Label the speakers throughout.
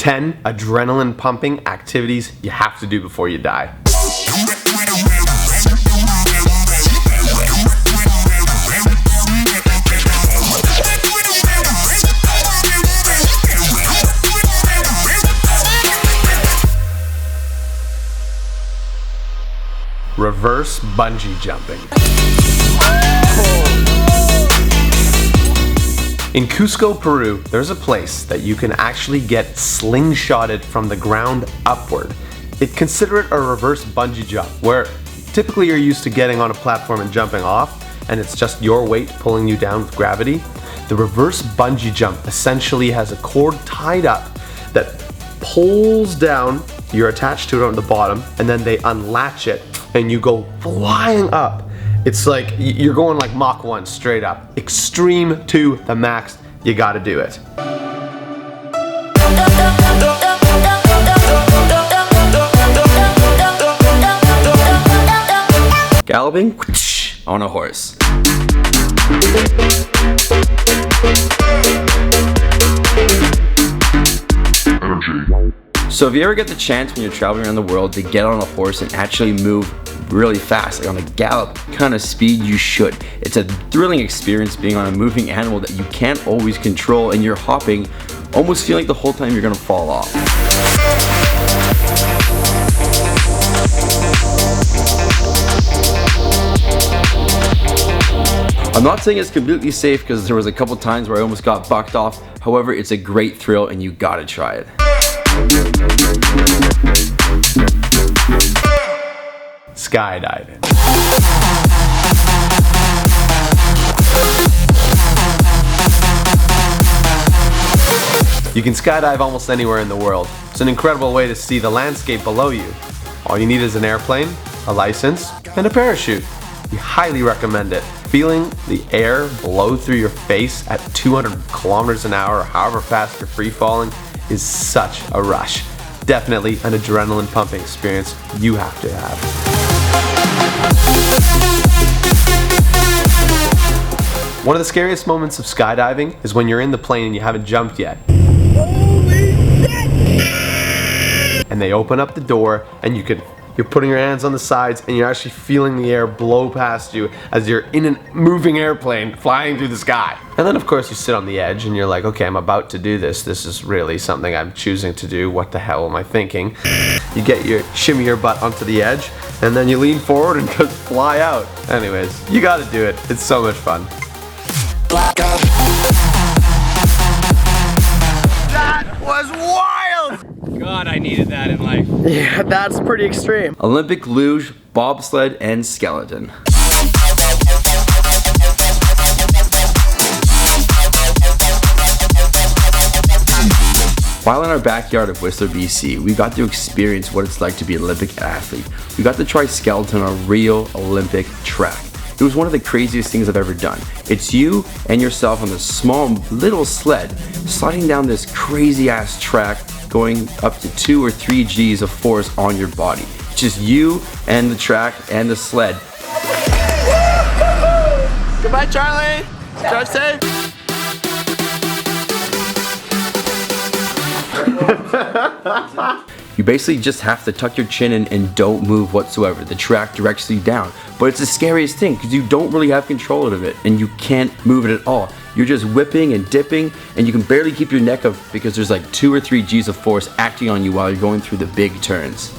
Speaker 1: 10 adrenaline pumping activities you have to do before you die. Reverse bungee jumping. In Cusco, Peru, there's a place that you can actually get slingshotted from the ground upward. Consider it a reverse bungee jump, where typically you're used to getting on a platform and jumping off, and it's just your weight pulling you down with gravity. The reverse bungee jump essentially has a cord tied up that pulls down, you're attached to it on the bottom, and then they unlatch it, and you go flying up. It's like you're going like Mach 1 straight up. Extreme to the max. You gotta do it.
Speaker 2: Galloping on a horse. So if you ever get the chance when you're traveling around the world to get on a horse and actually move really fast, like on a gallop kind of speed, you should. It's a thrilling experience being on a moving animal that you can't always control, and you're hopping, almost feeling like the whole time you're gonna fall off. I'm not saying it's completely safe because there was a couple times where I almost got bucked off. However, it's a great thrill and you gotta try it.
Speaker 1: Skydiving. You can skydive almost anywhere in the world. It's an incredible way to see the landscape below you. All you need is an airplane, a license, and a parachute. We highly recommend it. Feeling the air blow through your face at 200 kilometers an hour, or however fast you're free falling, is such a rush. Definitely an adrenaline pumping experience you have to have. One of the scariest moments of skydiving is when you're in the plane and you haven't jumped yet. And they open up the door and you're putting your hands on the sides and you're actually feeling the air blow past you as you're in a moving airplane flying through the sky. And then of course you sit on the edge and you're like, okay, I'm about to do this. This is really something I'm choosing to do. What the hell am I thinking? You shimmy your butt onto the edge and then you lean forward and just fly out. Anyways, you gotta do it. It's so much fun.
Speaker 3: That was wild!
Speaker 2: God, I needed that in life.
Speaker 3: Yeah, that's pretty extreme.
Speaker 2: Olympic luge, bobsled, and skeleton. While in our backyard of Whistler, BC, we got to experience what it's like to be an Olympic athlete. We got to try skeleton on a real Olympic track. It was one of the craziest things I've ever done. It's you and yourself on this small little sled sliding down this crazy ass track going up to 2 or 3 G's of force on your body. It's just you and the track and the sled.
Speaker 3: Goodbye, Charlie. Drive safe.
Speaker 2: You basically just have to tuck your chin in and don't move whatsoever. The track directs you down. But it's the scariest thing because you don't really have control of it and you can't move it at all. You're just whipping and dipping and you can barely keep your neck up because there's like 2 or 3 G's of force acting on you while you're going through the big turns.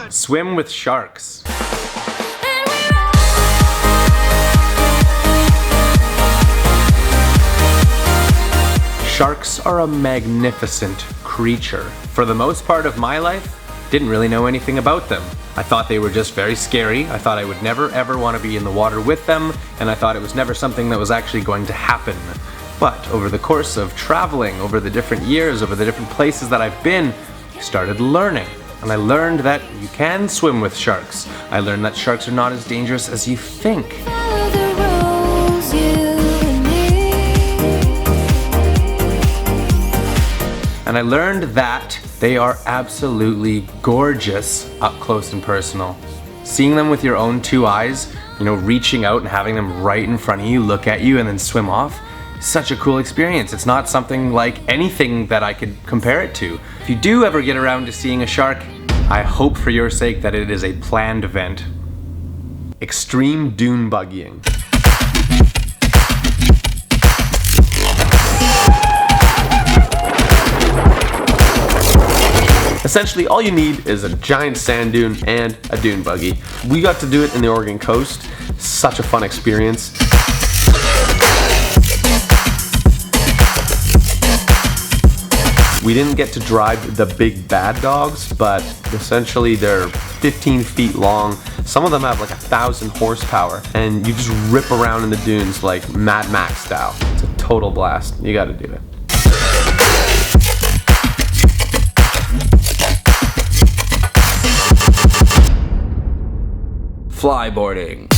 Speaker 1: Swim with sharks. Sharks are a magnificent creature. For the most part of my life, didn't really know anything about them. I thought they were just very scary. I thought I would never ever want to be in the water with them, and I thought it was never something that was actually going to happen. But over the course of traveling, over the different years, over the different places that I've been, I started learning. And I learned that you can swim with sharks. I learned that sharks are not as dangerous as you think.
Speaker 4: Follow the rules, you and me.
Speaker 1: and I learned that they are absolutely gorgeous up close and personal. Seeing them with your own two eyes, you know, reaching out and having them right in front of you, look at you and then swim off, such a cool experience. It's not something like anything that I could compare it to. If you do ever get around to seeing a shark, I hope for your sake that it is a planned event. Extreme dune buggying. Essentially, all you need is a giant sand dune and a dune buggy. We got to do it in the Oregon coast. Such a fun experience. We didn't get to drive the big bad dogs, but essentially they're 15 feet long. Some of them have like 1,000 horsepower, and you just rip around in the dunes like Mad Max style. It's a total blast. You gotta do it.
Speaker 2: Flyboarding.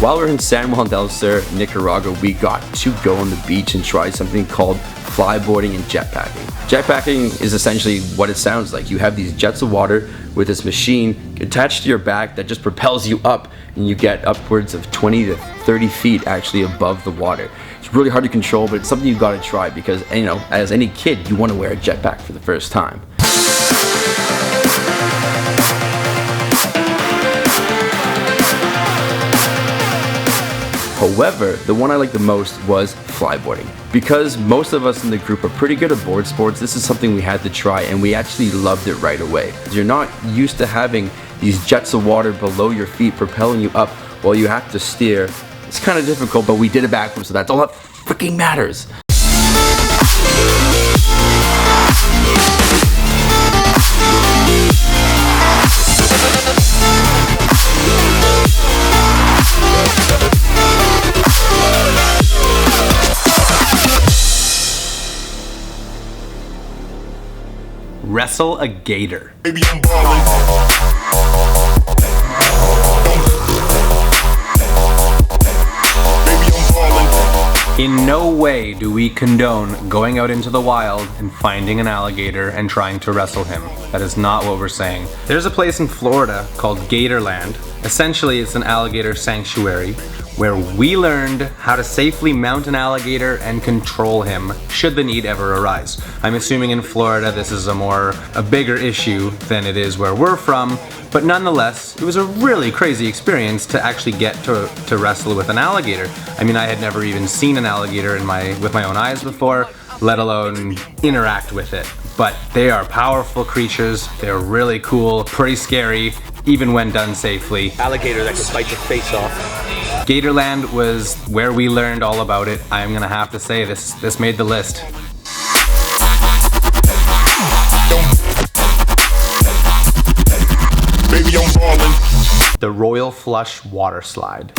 Speaker 2: While we're in San Juan del Sur, Nicaragua, we got to go on the beach and try something called flyboarding and jetpacking. Jetpacking is essentially what it sounds like. You have these jets of water with this machine attached to your back that just propels you up, and you get upwards of 20 to 30 feet actually above the water. It's really hard to control, but it's something you've got to try because, you know, as any kid, you want to wear a jetpack for the first time. However, the one I liked the most was flyboarding. Because most of us in the group are pretty good at board sports, this is something we had to try, and we actually loved it right away. You're not used to having these jets of water below your feet propelling you up while you have to steer. It's kind of difficult, but we did it backwards, so that's all that freaking matters.
Speaker 1: Wrestle a gator.
Speaker 4: Baby, I'm ballin'.
Speaker 1: In no way do we condone going out into the wild and finding an alligator and trying to wrestle him. That is not what we're saying. There's a place in Florida called Gatorland. Essentially, it's an alligator sanctuary where we learned how to safely mount an alligator and control him should the need ever arise. I'm assuming in Florida this is a bigger issue than it is where we're from, but nonetheless, it was a really crazy experience to actually get to wrestle with an alligator. I mean, I had never even seen an alligator with my own eyes before, let alone interact with it. But they are powerful creatures, they're really cool, pretty scary, even when done safely.
Speaker 3: Alligator that can bite your face off.
Speaker 1: Gatorland was where we learned all about it. I'm gonna have to say this made the list.
Speaker 4: Baby, I'm ballin'.
Speaker 1: The Royal Flush Water Slide.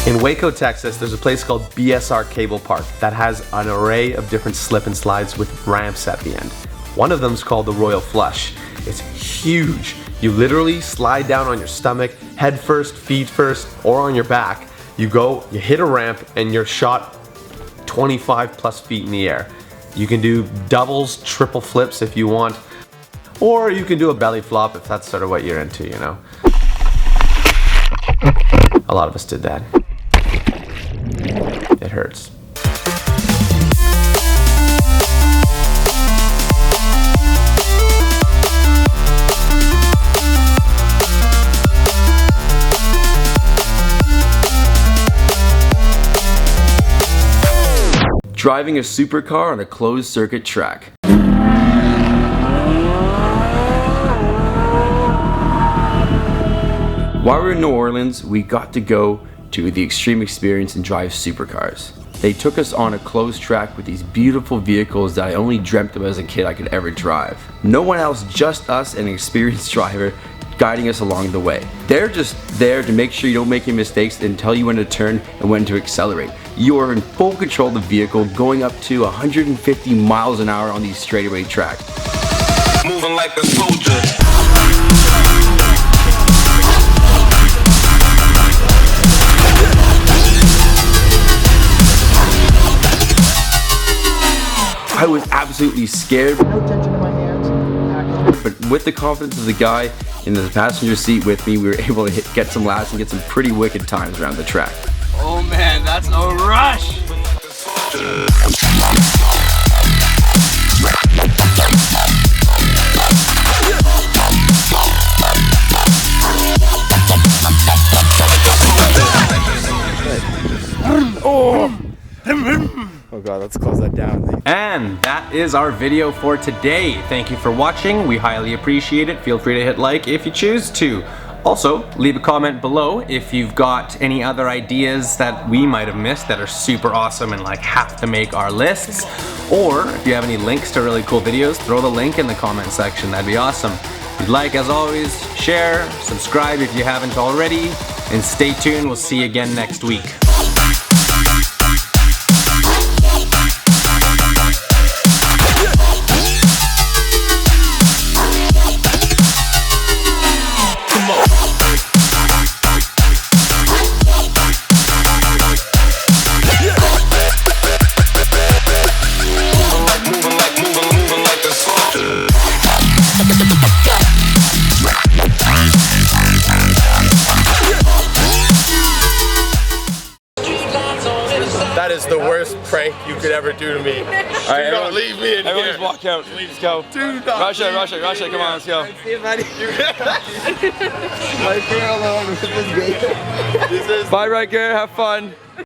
Speaker 1: In Waco, Texas, there's a place called BSR Cable Park that has an array of different slip and slides with ramps at the end. One of them is called the Royal Flush. It's huge. You literally slide down on your stomach, head first, feet first, or on your back. You go, you hit a ramp, and you're shot 25 plus feet in the air. You can do doubles, triple flips if you want, or you can do a belly flop if that's sort of what you're into, you know. A lot of us did that. It hurts.
Speaker 2: Driving a supercar on a closed circuit track. While we were in New Orleans, we got to go to the Extreme Experience and drive supercars. They took us on a closed track with these beautiful vehicles that I only dreamt of as a kid I could ever drive. No one else, just us and an experienced driver guiding us along the way. They're just there to make sure you don't make any mistakes and tell you when to turn and when to accelerate. you are in full control of the vehicle, going up to 150 miles an hour on these straightaway tracks.
Speaker 4: Moving like a soldier.
Speaker 2: I was absolutely scared.
Speaker 5: No tension in my hands.
Speaker 2: But with the confidence of the guy in the passenger seat with me, we were able to get some laps and get some pretty wicked times around the track.
Speaker 6: Oh man, that's a rush!
Speaker 7: Oh god, let's close that down.
Speaker 1: And that is our video for today. Thank you for watching. We highly appreciate it. Feel free to hit like if you choose to. Also, leave a comment below if you've got any other ideas that we might have missed that are super awesome and like have to make our lists. Or if you have any links to really cool videos, throw the link in the comment section. That'd be awesome. If you'd like, as always, share, subscribe if you haven't already, and stay tuned. We'll see you again next week.
Speaker 7: That is the worst prank you could ever do to me.
Speaker 6: Alright,
Speaker 7: Don't leave me in
Speaker 6: everyone
Speaker 7: here.
Speaker 6: just walk out. Let's go.
Speaker 7: Do not
Speaker 6: Rush it,
Speaker 7: leave
Speaker 6: rush it, rush it. Come on, let's go.
Speaker 5: My girl alone with this Gator.
Speaker 6: Bye, Riker. Have fun.